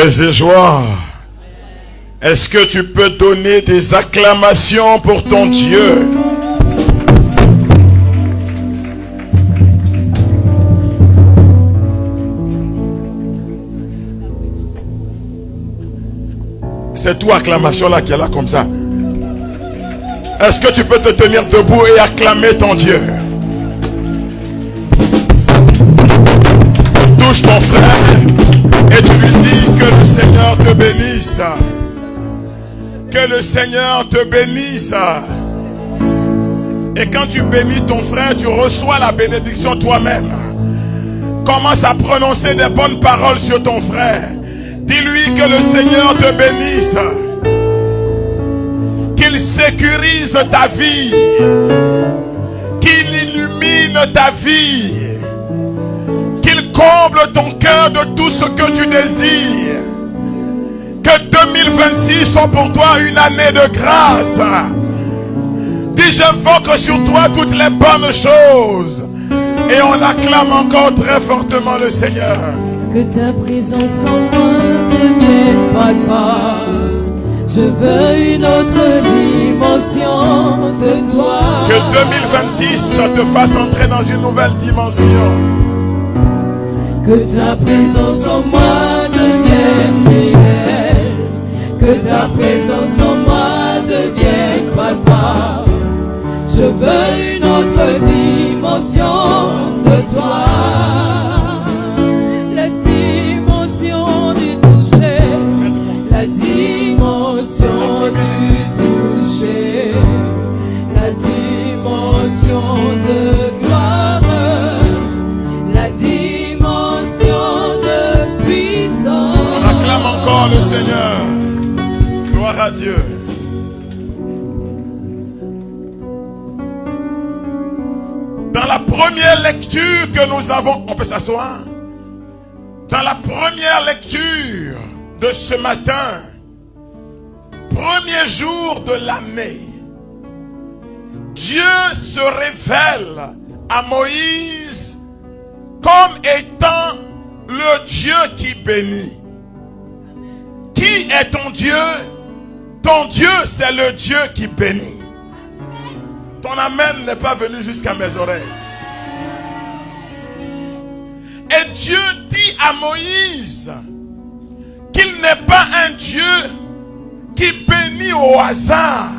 paix et joie. Est-ce que tu peux donner des acclamations pour ton Dieu? C'est tout acclamation là qui est là comme ça. Est-ce que tu peux te tenir debout et acclamer ton Dieu? Touche ton frère et tu lui dis que le Seigneur te bénisse. Que le Seigneur te bénisse. Et quand tu bénis ton frère, tu reçois la bénédiction toi-même. Commence à prononcer des bonnes paroles sur ton frère. Dis-lui que le Seigneur te bénisse. Qu'il sécurise ta vie. Qu'il illumine ta vie. Qu'il comble ton cœur de tout ce que tu désires. Que 2026 soit pour toi une année de grâce. Dis, j'invoque sur toi toutes les bonnes choses. Et on acclame encore très fortement le Seigneur. Que ta présence en moi devienne papa. Je veux une autre dimension de toi. Que 2026 te fasse entrer dans une nouvelle dimension. Que ta présence en moi devienne réelle. Que ta présence en moi devienne papa. Je veux une autre dimension de toi. La dimension du toucher. La dimension du toucher. La dimension de gloire. La dimension de puissance. On acclame encore le Seigneur. Gloire à Dieu. Dans la première lecture que nous avons, on peut s'asseoir. Dans la première lecture de ce matin, premier jour de l'année, Dieu se révèle à Moïse comme étant le Dieu qui bénit. Qui est ton Dieu? Ton Dieu, c'est le Dieu qui bénit. Ton amen n'est pas venu jusqu'à mes oreilles. Et Dieu dit à Moïse qu'il n'est pas un Dieu qui bénit au hasard.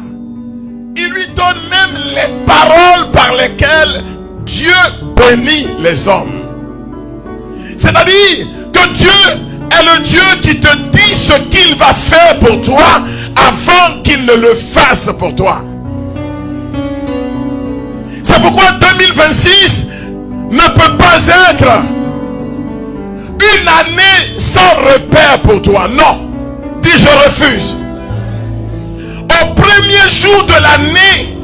Il lui donne même les paroles par lesquelles Dieu bénit les hommes. C'est-à-dire que Dieu est le Dieu qui te dit ce qu'il va faire pour toi avant qu'il ne le fasse pour toi. C'est pourquoi 2026 ne peut pas être une année sans repère pour toi. Non. Dis, je refuse. Au premier jour de l'année,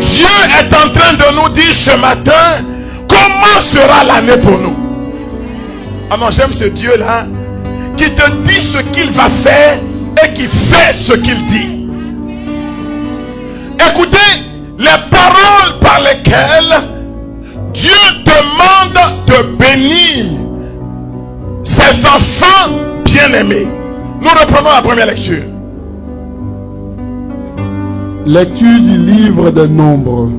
Dieu est en train de nous dire ce matin comment sera l'année pour nous. Ah non, j'aime ce Dieu-là qui te dit ce qu'il va faire et qui fait ce qu'il dit. Écoutez les paroles par lesquelles Dieu demande de bénir ses enfants bien-aimés. Nous reprenons la première lecture. Lecture du livre des Nombres.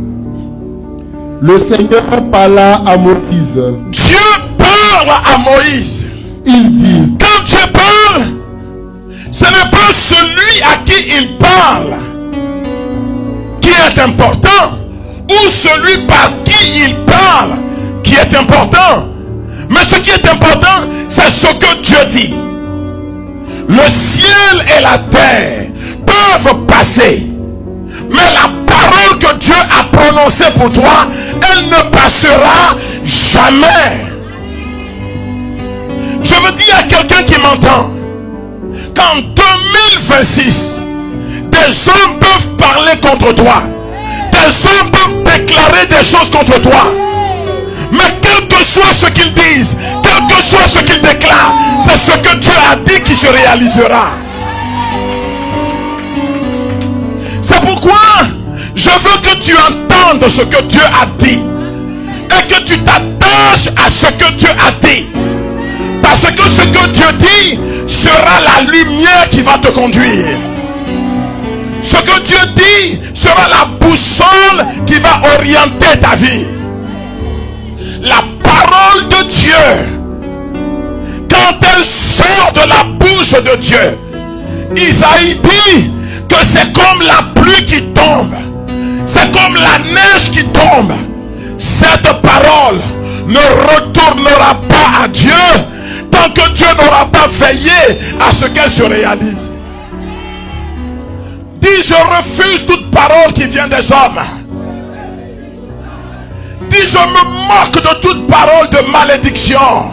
Le Seigneur parla à Moïse. Dieu parle à Moïse. Il dit, quand Dieu parle, ce n'est pas celui à qui il parle qui est important, ou celui par qui il parle qui est important. Mais ce qui est important, c'est ce que Dieu dit. Le ciel et la terre peuvent passer, mais la parole que Dieu a prononcée pour toi, elle ne passera jamais. Je veux dire à quelqu'un qui m'entend qu'en 2026, des hommes peuvent parler contre toi, des hommes peuvent déclarer des choses contre toi, mais quel que soit ce qu'ils disent, quel que soit ce qu'ils déclarent, c'est ce que Dieu a dit qui se réalisera. C'est pourquoi je veux que tu entendes ce que Dieu a dit et que tu t'attaches à ce que Dieu a dit. Parce que ce que Dieu dit sera la lumière qui va te conduire. Ce que Dieu dit sera la boussole qui va orienter ta vie. La parole de Dieu, quand elle sort de la bouche de Dieu, Isaïe dit que c'est comme la pluie qui tombe, c'est comme la neige qui tombe. Cette parole ne retournera pas à Dieu tant que Dieu n'aura pas veillé à ce qu'elle se réalise. Dis, je refuse toute parole qui vient des hommes. Dis, je me moque de toute parole de malédiction.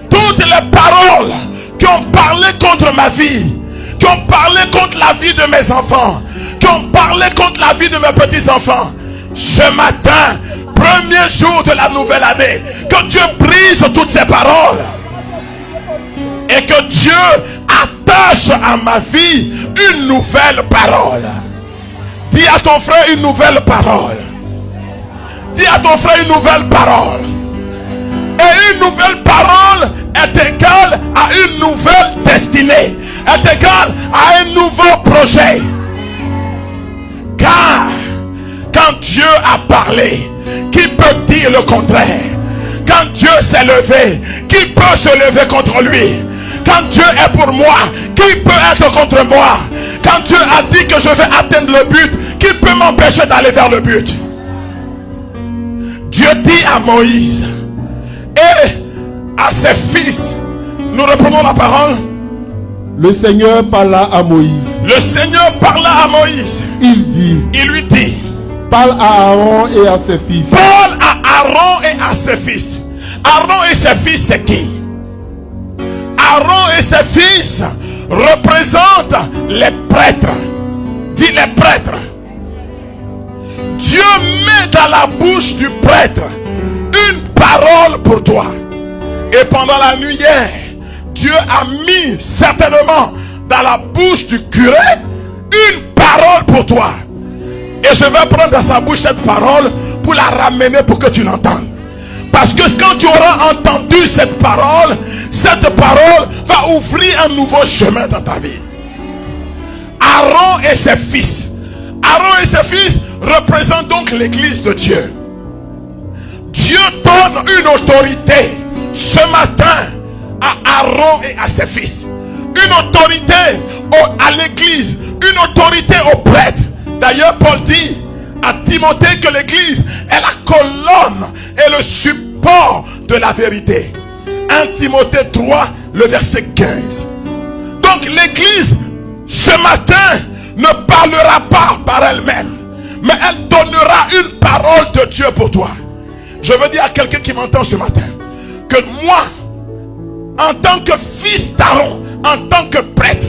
Toutes les paroles qui ont parlé contre ma vie, qui ont parlé contre la vie de mes enfants, qui ont parlé contre la vie de mes petits-enfants, ce matin, premier jour de la nouvelle année, que Dieu brise toutes ces paroles et que Dieu attache à ma vie une nouvelle parole. Dis à ton frère une nouvelle parole. Dis à ton frère une nouvelle parole. Et une nouvelle parole est égale à une nouvelle destinée, est égale à un nouveau projet. Car quand Dieu a parlé, qui peut dire le contraire? Quand Dieu s'est levé, qui peut se lever contre lui? Quand Dieu est pour moi, qui peut être contre moi? Quand Dieu a dit que je vais atteindre le but, qui peut m'empêcher d'aller vers le but? Dieu dit à Moïse et à ses fils, nous reprenons la parole. Le Seigneur parla à Moïse. Le Seigneur parla à Moïse. Il lui dit, parle à Aaron et à ses fils. Parle à Aaron et à ses fils. Aaron et ses fils, c'est qui? Aaron et ses fils représentent les prêtres. Dis les prêtres. Dieu met dans la bouche du prêtre une parole pour toi. Et pendant la nuit hier, Dieu a mis certainement dans la bouche du curé une parole pour toi. Et je vais prendre dans sa bouche cette parole pour la ramener pour que tu l'entendes. Parce que quand tu auras entendu cette parole va ouvrir un nouveau chemin dans ta vie. Aaron et ses fils. Aaron et ses fils représentent donc l'église de Dieu. Dieu donne une autorité ce matin à Aaron et à ses fils. Une autorité à l'église, une autorité aux prêtres. D'ailleurs, Paul dit à Timothée que l'église est la colonne et le support de la vérité. 1 Timothée 3, le verset 15. Donc l'église, ce matin, ne parlera pas par elle-même, mais elle donnera une parole de Dieu pour toi. Je veux dire à quelqu'un qui m'entend ce matin, que moi, en tant que fils d'Aaron, en tant que prêtre,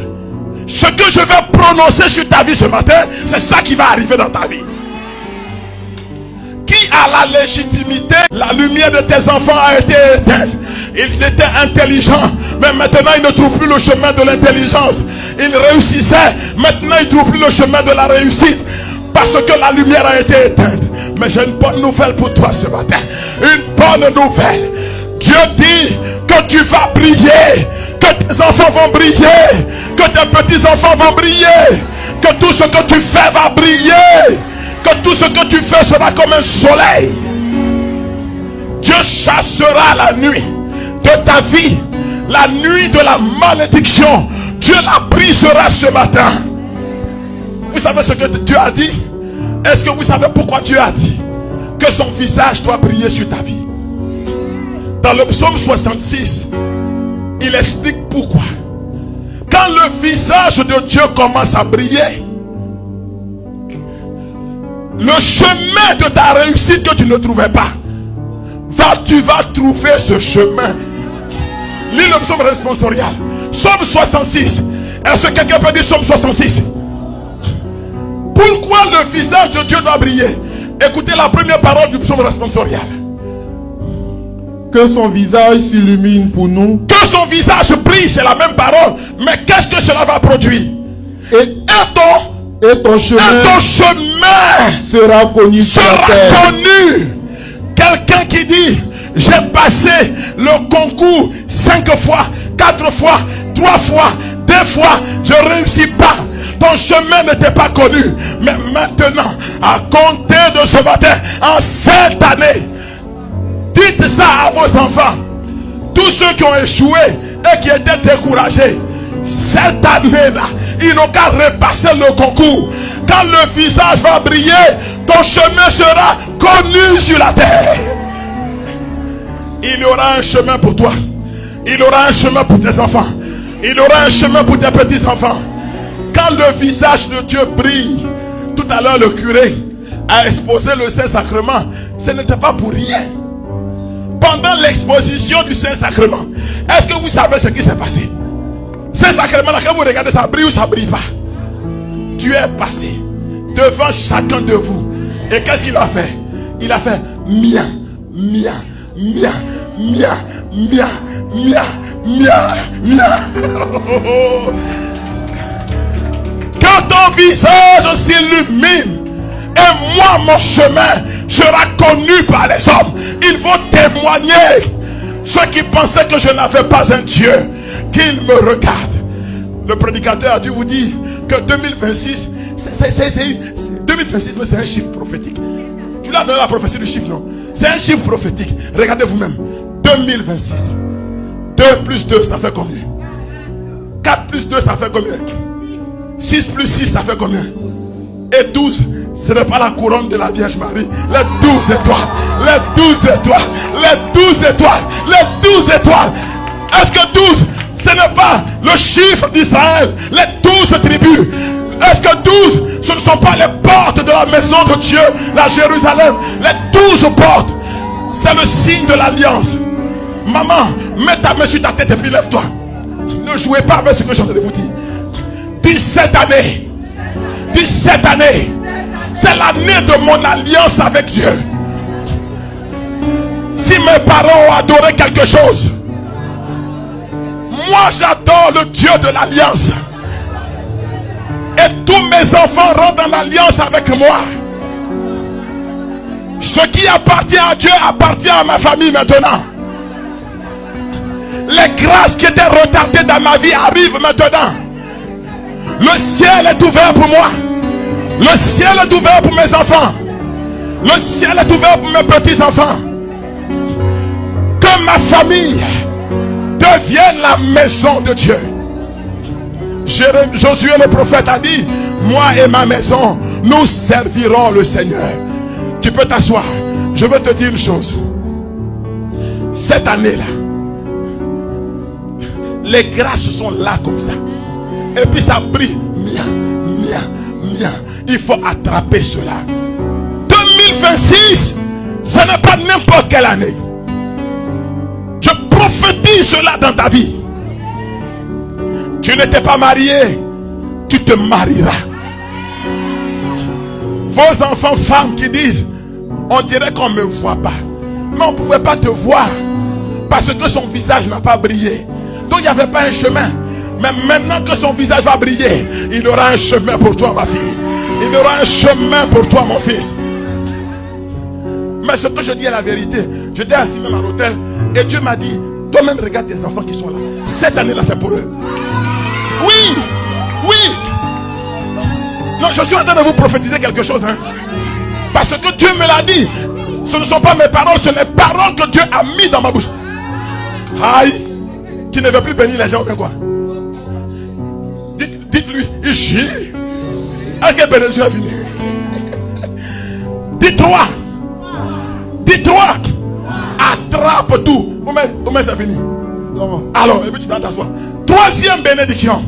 ce que je vais prononcer sur ta vie ce matin, c'est ça qui va arriver dans ta vie. Qui a la légitimité? La lumière de tes enfants a été éteinte. Ils étaient intelligents, mais maintenant ils ne trouvent plus le chemin de l'intelligence. Ils réussissaient, maintenant ils ne trouvent plus le chemin de la réussite, parce que la lumière a été éteinte. Mais j'ai une bonne nouvelle pour toi ce matin. Une bonne nouvelle. Dieu dit que tu vas briller, que tes enfants vont briller, que tes petits-enfants vont briller, que tout ce que tu fais va briller, que tout ce que tu fais sera comme un soleil. Dieu chassera la nuit de ta vie, la nuit de la malédiction. Dieu la brisera ce matin. Vous savez ce que Dieu a dit? Est-ce que vous savez pourquoi Dieu a dit que son visage doit briller sur ta vie? Dans le psaume 66, il explique pourquoi. Quand le visage de Dieu commence à briller, le chemin de ta réussite que tu ne trouvais pas, tu vas trouver ce chemin. Lis le psaume responsorial. Psaume 66. Est-ce que quelqu'un peut dire psaume 66? Pourquoi le visage de Dieu doit briller? Écoutez la première parole du psaume responsorial. Que son visage s'illumine pour nous. Que son visage brille, c'est la même parole. Mais qu'est-ce que cela va produire? Et ton chemin sera connu sur la terre. Quelqu'un qui dit, j'ai passé le concours 5 fois, 4 fois, 3 fois, 2 fois, je ne réussis pas. Ton chemin n'était pas connu. Mais maintenant, à compter de ce matin, en cette année, dites ça à vos enfants. Tous ceux qui ont échoué et qui étaient découragés, cette année-là, ils n'ont qu'à repasser le concours. Quand le visage va briller, ton chemin sera connu sur la terre. Il y aura un chemin pour toi. Il y aura un chemin pour tes enfants. Il y aura un chemin pour tes petits-enfants. Quand le visage de Dieu brille, tout à l'heure le curé a exposé le Saint-Sacrement. Ce n'était pas pour rien. Pendant l'exposition du Saint-Sacrement, est-ce que vous savez ce qui s'est passé? Saint-Sacrement, là, quand vous regardez, ça brille ou ça brille pas? Dieu est passé devant chacun de vous. Et qu'est-ce qu'il a fait? Il a fait mien, mien, mien, mien, mien, mien, mien, mien. Quand ton visage s'illumine, et moi mon chemin sera connu par les hommes. Il faut témoigner. Ceux qui pensaient que je n'avais pas un Dieu, qu'ils me regardent. Le prédicateur a dû vous dire que 2026, 2026, c'est un chiffre prophétique. Tu l'as donné la prophétie du chiffre, non? C'est un chiffre prophétique. Regardez vous-même. 2026. 2 plus 2, ça fait combien? 4 plus 2, ça fait combien? 6 plus 6, ça fait combien? Et 12, ce n'est pas la couronne de la Vierge Marie. Les 12 étoiles. Les 12 étoiles. Les 12 étoiles. Les 12 étoiles. Est-ce que 12, ce n'est pas le chiffre d'Israël? Les 12 tribus. Est-ce que 12, ce ne sont pas les portes de la maison de Dieu, la Jérusalem? Les 12 portes, c'est le signe de l'alliance. Maman, mets ta main sur ta tête et puis lève-toi. Ne jouez pas avec ce que je suis en train de vous dire. 17 années. 17 années. C'est l'année de mon alliance avec Dieu. Si mes parents ont adoré quelque chose, moi j'adore le Dieu de l'alliance. Et tous mes enfants rentrent dans l'alliance avec moi. Ce qui appartient à Dieu appartient à ma famille maintenant. Les grâces qui étaient retardées dans ma vie arrivent maintenant. Le ciel est ouvert pour moi. Le ciel est ouvert pour mes enfants. Le ciel est ouvert pour mes petits-enfants. Que ma famille devienne la maison de Dieu. Josué le prophète a dit, moi et ma maison, nous servirons le Seigneur. Tu peux t'asseoir. Je veux te dire une chose. Cette année-là, les grâces sont là comme ça. Et puis ça brille. Mien, mien, mien. Il faut attraper cela. 2026, ce n'est pas n'importe quelle année. Je prophétise cela dans ta vie. Tu n'étais pas marié, tu te marieras. Vos enfants femmes qui disent, on dirait qu'on ne me voit pas. Mais on ne pouvait pas te voir parce que son visage n'a pas brillé. Donc il n'y avait pas un chemin. Mais maintenant que son visage va briller, il y aura un chemin pour toi, ma fille. Il y aura un chemin pour toi, mon fils. Mais ce que je dis est la vérité. J'étais assis même à l'hôtel et Dieu m'a dit, toi-même regarde tes enfants qui sont là. Cette année-là, c'est pour eux. Oui, oui. Non, je suis en train de vous prophétiser quelque chose. Hein? Parce que Dieu me l'a dit. Ce ne sont pas mes paroles, ce sont les paroles que Dieu a mis dans ma bouche. Aïe. Tu ne veux plus bénir les gens, mais quoi? Dites-lui, ici. Est-ce que bénédiction est fini? Dis-toi. Dis-toi. Attrape tout. Comment c'est fini? Alors, et puis tu t'assois. Troisième bénédiction.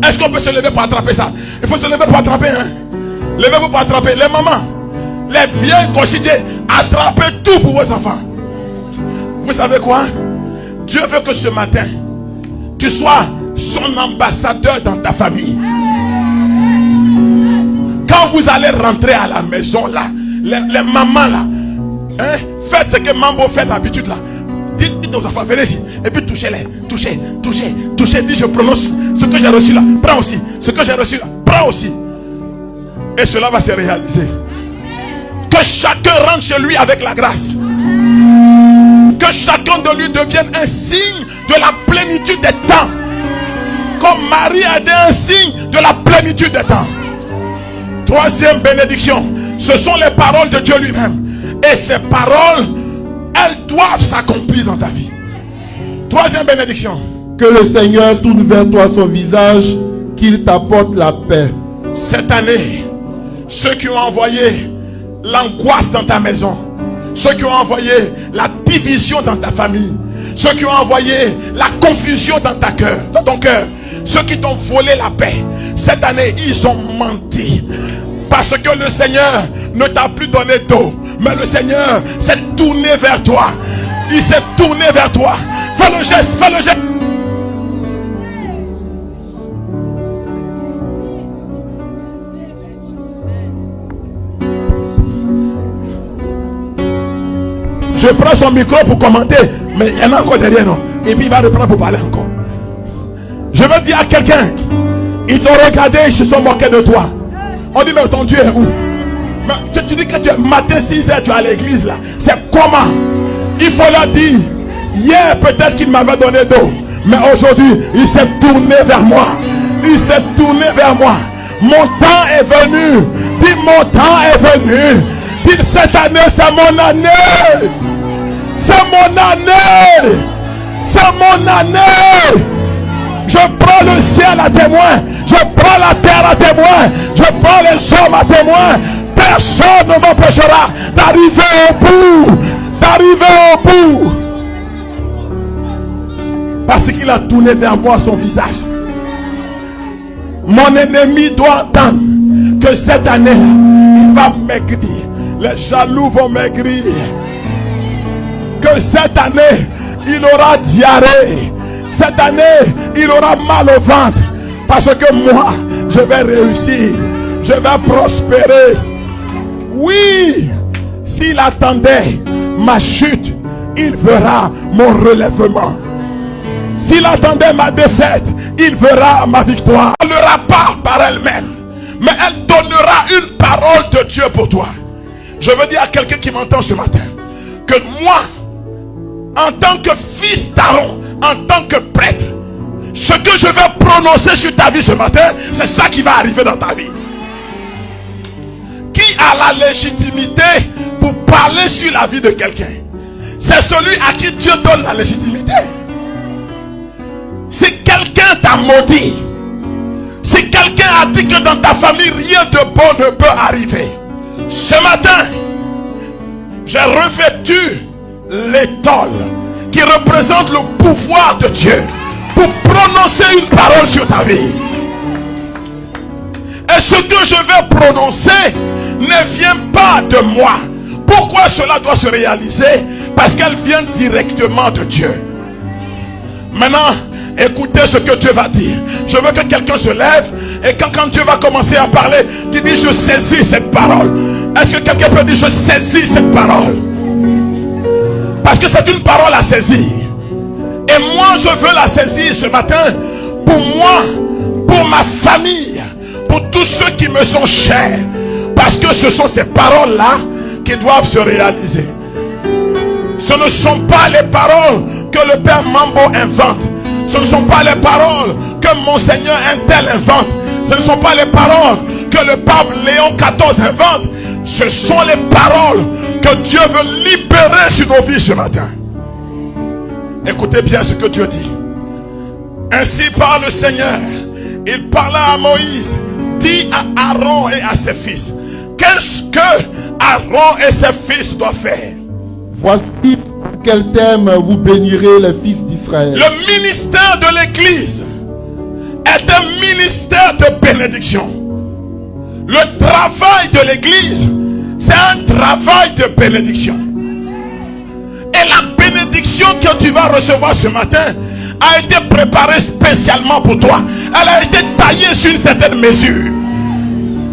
Est-ce qu'on peut se lever pour attraper ça? Il faut se lever pour attraper. Hein? Levez-vous pour attraper. Les mamans, les vieilles conchitiers, attrapez tout pour vos enfants. Vous savez quoi? Dieu veut que ce matin, tu sois son ambassadeur dans ta famille. Quand vous allez rentrer à la maison là, les mamans là, hein, faites ce que Mambo fait d'habitude là. Dites aux enfants, venez ici. Et puis touchez-les. Touchez, touchez, touchez. Dis, je prononce ce que j'ai reçu là. Prends aussi. Ce que j'ai reçu là. Prends aussi. Et cela va se réaliser. Que chacun rentre chez lui avec la grâce. Que chacun de lui devienne un signe de la plénitude des temps. Comme Marie a été un signe de la plénitude des temps. Troisième bénédiction, ce sont les paroles de Dieu lui-même. Et ces paroles, elles doivent s'accomplir dans ta vie. Troisième bénédiction. Que le Seigneur tourne vers toi son visage, qu'il t'apporte la paix. Cette année, ceux qui ont envoyé l'angoisse dans ta maison, ceux qui ont envoyé la division dans ta famille, ceux qui ont envoyé la confusion dans ton cœur, ceux qui t'ont volé la paix, cette année, ils ont menti. Parce que le Seigneur ne t'a plus donné d'eau, mais le Seigneur s'est tourné vers toi. Il s'est tourné vers toi. Fais le geste, fais le geste. Je prends son micro pour commenter, mais il y en a encore derrière, non? Et puis il va reprendre pour parler encore. Je veux dire à quelqu'un, ils t'ont regardé, ils se sont moqués de toi. On dit, mais ton Dieu est où? Mais tu dis que tu es matin 6h, tu es à l'église là. C'est comment? Il faut leur dire, hier peut-être qu'il m'avait donné d'eau, mais aujourd'hui il s'est tourné vers moi. Il s'est tourné vers moi. Mon temps est venu. Dis, mon temps est venu. Dis, cette année c'est mon année. C'est mon année. C'est mon année. Je prends le ciel à témoin. Je prends la terre à témoin. Je prends les hommes à témoin. Personne ne m'empêchera d'arriver au bout. D'arriver au bout. Parce qu'il a tourné vers moi son visage. Mon ennemi doit entendre que cette année, il va maigrir. Les jaloux vont maigrir. Que cette année, il aura diarrhée. Cette année, il aura mal au ventre. Parce que moi, je vais réussir. Je vais prospérer. Oui, s'il attendait ma chute, il verra mon relèvement. S'il attendait ma défaite, il verra ma victoire. Elle ne donnera pas par elle-même, mais elle donnera une parole de Dieu pour toi. Je veux dire à quelqu'un qui m'entend ce matin, que moi, en tant que fils d'Aaron, en tant que prêtre, ce que je vais prononcer sur ta vie ce matin, c'est ça qui va arriver dans ta vie. Qui a la légitimité pour parler sur la vie de quelqu'un? C'est celui à qui Dieu donne la légitimité. Si quelqu'un t'a maudit, si quelqu'un a dit que dans ta famille rien de bon ne peut arriver, ce matin, j'ai revêtu l'étole qui représente le pouvoir de Dieu pour prononcer une parole sur ta vie. Et ce que je vais prononcer ne vient pas de moi. Pourquoi cela doit se réaliser? Parce qu'elle vient directement de Dieu. Maintenant, écoutez ce que Dieu va dire. Je veux que quelqu'un se lève et quand Dieu va commencer à parler, tu dis je saisis cette parole. Est-ce que quelqu'un peut dire je saisis cette parole? Parce que c'est une parole à saisir. Et moi je veux la saisir ce matin pour moi, pour ma famille, pour tous ceux qui me sont chers. Parce que ce sont ces paroles-là qui doivent se réaliser. Ce ne sont pas les paroles que le Père Mambo invente. Ce ne sont pas les paroles que Monseigneur Intel invente. Ce ne sont pas les paroles que le pape Léon XIV invente. Ce sont les paroles que Dieu veut libérer sur nos vies ce matin. Écoutez bien ce que Dieu dit. Ainsi parle le Seigneur. Il parla à Moïse. Dit à Aaron et à ses fils. Qu'est-ce que Aaron et ses fils doivent faire? Voici quel thème vous bénirez les fils d'Israël. Le ministère de l'église est un ministère de bénédiction. Le travail de l'église, c'est un travail de bénédiction. Et la bénédiction que tu vas recevoir ce matin a été préparée spécialement pour toi. Elle a été taillée sur une certaine mesure.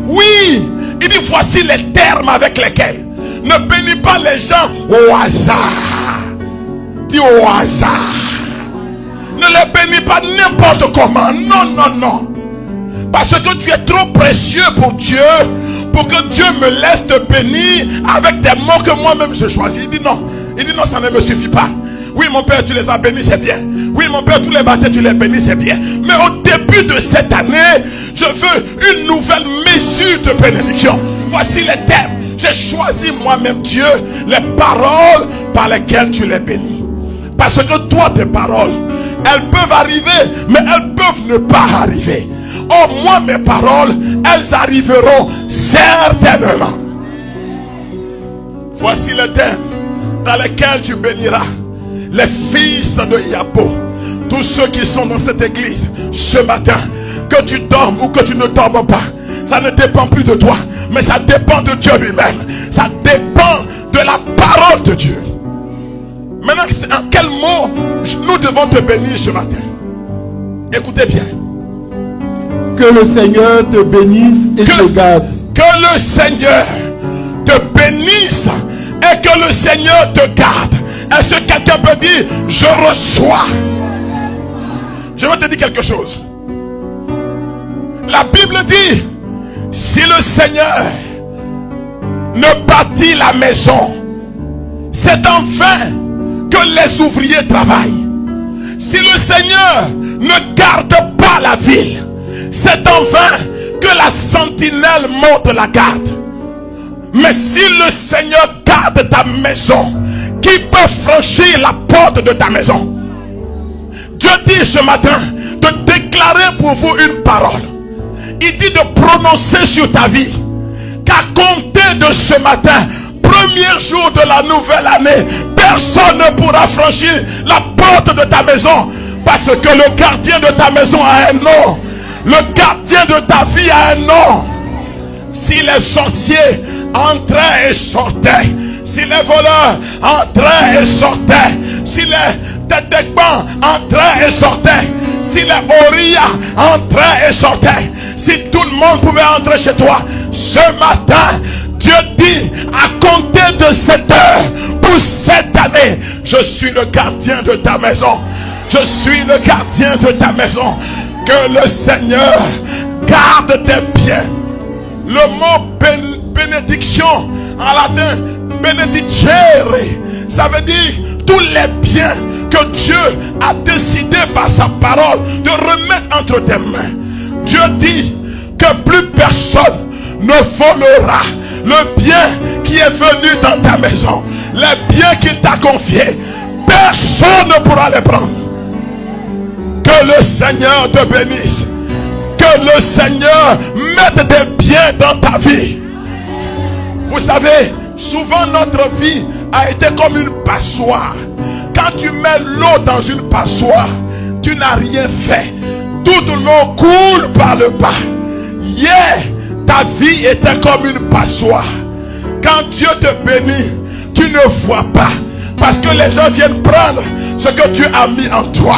Oui, il dit voici les termes avec lesquels. Ne bénis pas les gens au hasard. Dis au hasard. Ne les bénis pas n'importe comment. Non, non, non. Parce que tu es trop précieux pour Dieu, pour que Dieu me laisse te bénir avec des mots que moi-même je choisis. Il dit non. Il dit non, ça ne me suffit pas. Oui, mon père, tu les as bénis, c'est bien. Oui, mon père, tous les matins, tu les bénis, c'est bien. Mais au début de cette année, je veux une nouvelle mesure de bénédiction. Voici les thèmes. J'ai choisi moi-même, Dieu, les paroles par lesquelles tu les bénis. Parce que toi, tes paroles, elles peuvent arriver, mais elles peuvent ne pas arriver. Oh, moi, mes paroles, elles arriveront certainement. Voici le thème dans lequel tu béniras les fils de Yabo. Tous ceux qui sont dans cette église ce matin, que tu dormes ou que tu ne dormes pas, ça ne dépend plus de toi, mais ça dépend de Dieu lui-même. Ça dépend de la parole de Dieu. Maintenant, en quel mot nous devons te bénir ce matin? Écoutez bien. Que le Seigneur te bénisse et te garde. Que le Seigneur te bénisse et que le Seigneur te garde. Est-ce que quelqu'un peut dire, je reçois? Je vais te dire quelque chose. La Bible dit, si le Seigneur ne bâtit la maison, c'est en vain que les ouvriers travaillent. Si le Seigneur ne garde pas la ville, c'est en vain que la sentinelle monte la garde. Mais si le Seigneur garde ta maison, qui peut franchir la porte de ta maison? Dieu dit ce matin de déclarer pour vous une parole. Il dit de prononcer sur ta vie qu'à compter de ce matin, premier jour de la nouvelle année, personne ne pourra franchir la porte de ta maison, parce que le gardien de ta maison a un nom. Le gardien de ta vie a un nom. Si les sorciers entraient et sortaient, si les voleurs entraient et sortaient, si les détectants entraient et sortaient, si les orias entraient et sortaient, si tout le monde pouvait entrer chez toi, ce matin, Dieu dit, à compter de cette heure, pour cette année, je suis le gardien de ta maison. Je suis le gardien de ta maison. Que le Seigneur garde tes biens. Le mot bénédiction en latin, benedicere, ça veut dire tous les biens que Dieu a décidé par sa parole de remettre entre tes mains. Dieu dit que plus personne ne volera le bien qui est venu dans ta maison. Les biens qu'il t'a confiés, personne ne pourra les prendre. Que le Seigneur te bénisse. Que le Seigneur mette des biens dans ta vie. Vous savez, souvent notre vie a été comme une passoire. Quand tu mets l'eau dans une passoire, tu n'as rien fait. Toute l'eau coule par le bas. Hier, ta vie était comme une passoire. Quand Dieu te bénit, tu ne vois pas. Parce que les gens viennent prendre ce que Dieu a mis en toi.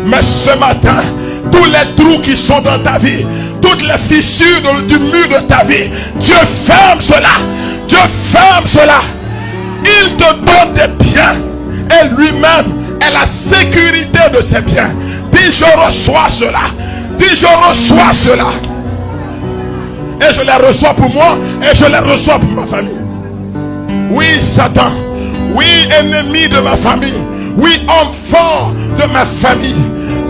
Mais ce matin, tous les trous qui sont dans ta vie, toutes les fissures du mur de ta vie, Dieu ferme cela. Dieu ferme cela. Il te donne des biens. Et lui-même est la sécurité de ses biens. Dis, je reçois cela. Dis, je reçois cela. Et je les reçois pour moi. Et je les reçois pour ma famille. Oui, Satan. Oui, ennemi de ma famille. Oui, homme fort de ma famille.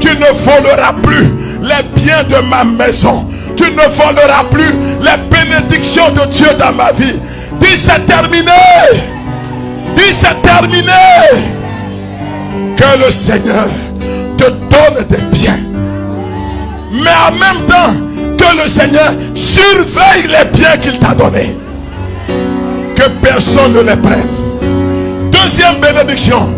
Tu ne voleras plus les biens de ma maison. Tu ne voleras plus les bénédictions de Dieu dans ma vie. Dis, c'est terminé. Dis, c'est terminé. Que le Seigneur te donne des biens. Mais en même temps, que le Seigneur surveille les biens qu'il t'a donnés. Que personne ne les prenne. Deuxième bénédiction.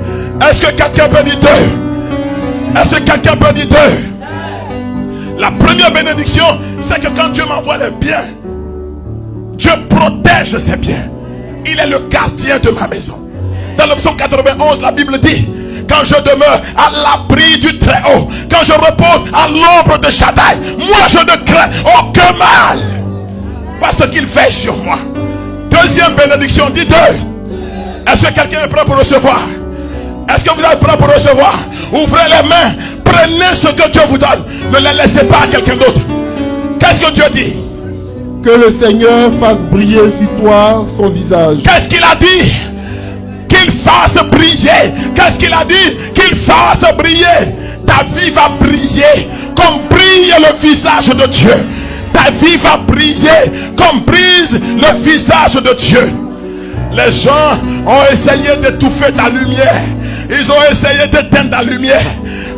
Est-ce que quelqu'un peut dire deux? Est-ce que quelqu'un peut dire deux? La première bénédiction, c'est que quand Dieu m'envoie les biens, Dieu protège ses biens. Il est le gardien de ma maison. Dans le psaume 91, la Bible dit, quand je demeure à l'abri du Très-Haut, quand je repose à l'ombre de Shaddai, moi je ne crains aucun mal, parce qu'il veille sur moi. Deuxième bénédiction, dit deux. Est-ce que quelqu'un est prêt pour recevoir? Est-ce que vous êtes prêt pour recevoir? Ouvrez les mains, prenez ce que Dieu vous donne, ne les laissez pas à quelqu'un d'autre. Qu'est-ce que Dieu dit? Que le Seigneur fasse briller sur toi son visage. Qu'est-ce qu'il a dit? Qu'il fasse fasse briller. Qu'est-ce qu'il a dit? Qu'il fasse briller. Ta vie va briller comme brille le visage de Dieu. Ta vie va briller comme brille le visage de Dieu. Les gens ont essayé d'étouffer ta lumière. Ils ont essayé d'éteindre ta lumière.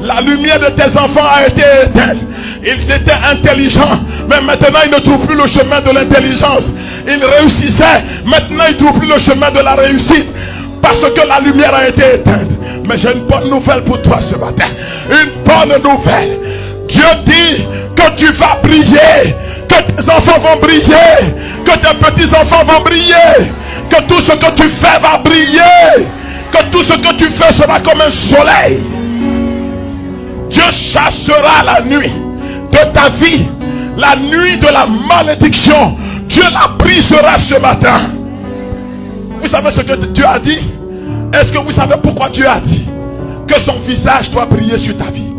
La lumière de tes enfants a été éteinte. Ils étaient intelligents, mais maintenant ils ne trouvent plus le chemin de l'intelligence. Ils réussissaient, maintenant ils ne trouvent plus le chemin de la réussite. Parce que la lumière a été éteinte. Mais j'ai une bonne nouvelle pour toi ce matin. Une bonne nouvelle. Dieu dit que tu vas briller. Que tes enfants vont briller. Que tes petits-enfants vont briller. Que tout ce que tu fais va briller. Que tout ce que tu fais sera comme un soleil. Dieu chassera la nuit de ta vie. La nuit de la malédiction. Dieu la brisera ce matin. Vous savez ce que Dieu a dit? Est-ce que vous savez pourquoi Dieu a dit que son visage doit briller sur ta vie?